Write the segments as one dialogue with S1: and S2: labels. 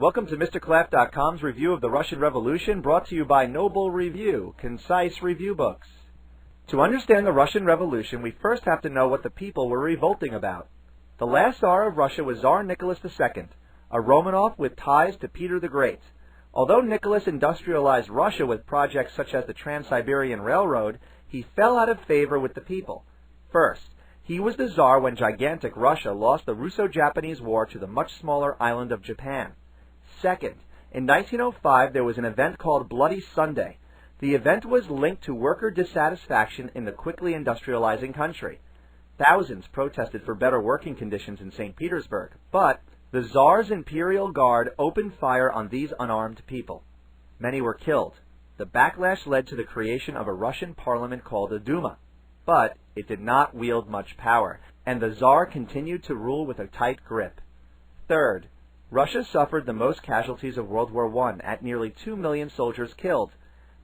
S1: Welcome to MrClaff.com's review of the Russian Revolution, brought to you by Noble Review, concise review books. To understand the Russian Revolution, we first have to know what the people were revolting about. The last Tsar of Russia was Tsar Nicholas II, a Romanov with ties to Peter the Great. Although Nicholas industrialized Russia with projects such as the Trans-Siberian Railroad, he fell out of favor with the people. First, he was the Tsar when gigantic Russia lost the Russo-Japanese War to the much smaller island of Japan. Second, in 1905 there was an event called Bloody Sunday. The event was linked to worker dissatisfaction in the quickly industrializing country. Thousands protested for better working conditions in St. Petersburg, but the Tsar's Imperial Guard opened fire on these unarmed people. Many were killed. The backlash led to the creation of a Russian parliament called a Duma. But it did not wield much power, and the Tsar continued to rule with a tight grip. Third, Russia suffered the most casualties of World War I, at nearly 2 million soldiers killed.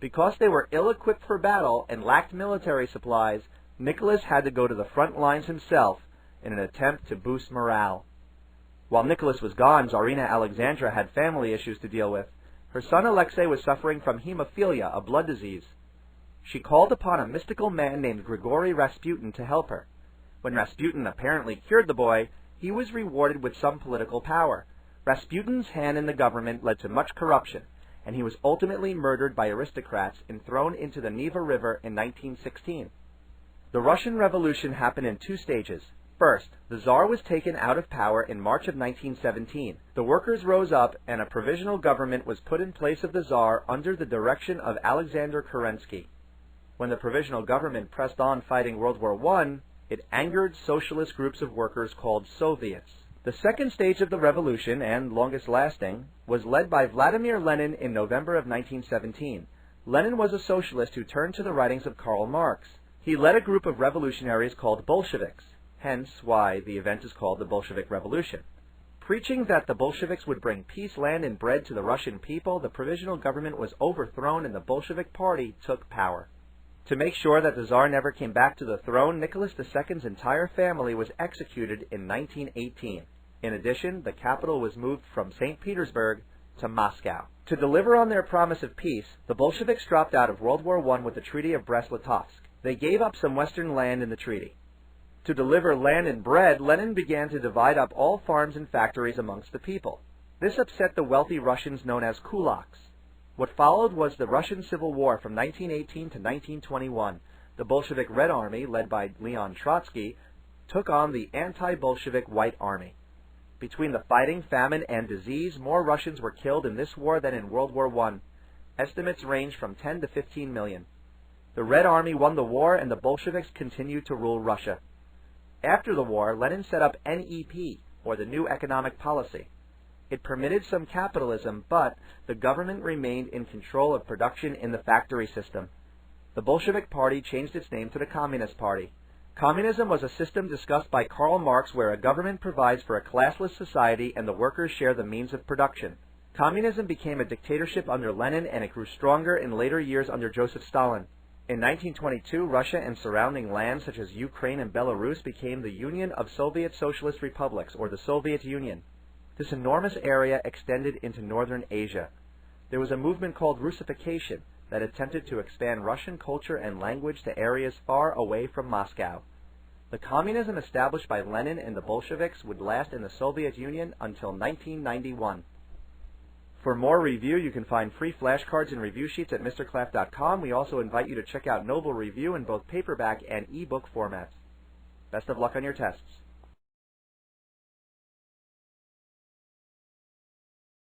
S1: Because they were ill-equipped for battle and lacked military supplies, Nicholas had to go to the front lines himself in an attempt to boost morale. While Nicholas was gone, Tsarina Alexandra had family issues to deal with. Her son Alexei was suffering from hemophilia, a blood disease. She called upon a mystical man named Grigory Rasputin to help her. When Rasputin apparently cured the boy, he was rewarded with some political power. Rasputin's hand in the government led to much corruption, and he was ultimately murdered by aristocrats and thrown into the Neva River in 1916. The Russian Revolution happened in two stages. First, the Tsar was taken out of power in March of 1917. The workers rose up, and a provisional government was put in place of the Tsar under the direction of Alexander Kerensky. When the provisional government pressed on fighting World War I, it angered socialist groups of workers called Soviets. The second stage of the revolution, and longest lasting, was led by Vladimir Lenin in November of 1917. Lenin was a socialist who turned to the writings of Karl Marx. He led a group of revolutionaries called Bolsheviks, hence why the event is called the Bolshevik Revolution. Preaching that the Bolsheviks would bring peace, land, and bread to the Russian people, the provisional government was overthrown and the Bolshevik Party took power. To make sure that the Tsar never came back to the throne, Nicholas II's entire family was executed in 1918. In addition, the capital was moved from St. Petersburg to Moscow. To deliver on their promise of peace, the Bolsheviks dropped out of World War I with the Treaty of Brest-Litovsk. They gave up some western land in the treaty. To deliver land and bread, Lenin began to divide up all farms and factories amongst the people. This upset the wealthy Russians known as kulaks. What followed was the Russian Civil War from 1918 to 1921. The Bolshevik Red Army, led by Leon Trotsky, took on the anti-Bolshevik White Army. Between the fighting, famine, and disease, more Russians were killed in this war than in World War I. Estimates range from 10 to 15 million. The Red Army won the war, and the Bolsheviks continued to rule Russia. After the war, Lenin set up NEP, or the New Economic Policy. It permitted some capitalism, but the government remained in control of production in the factory system. The Bolshevik Party changed its name to the Communist Party. Communism was a system discussed by Karl Marx where a government provides for a classless society and the workers share the means of production. Communism became a dictatorship under Lenin, and it grew stronger in later years under Joseph Stalin. In 1922, Russia and surrounding lands such as Ukraine and Belarus became the Union of Soviet Socialist Republics, or the Soviet Union. This enormous area extended into northern Asia. There was a movement called Russification that attempted to expand Russian culture and language to areas far away from Moscow. The communism established by Lenin and the Bolsheviks would last in the Soviet Union until 1991. For more review, you can find free flashcards and review sheets at MrClaff.com. We also invite you to check out Noble Review in both paperback and ebook formats. Best of luck on your tests.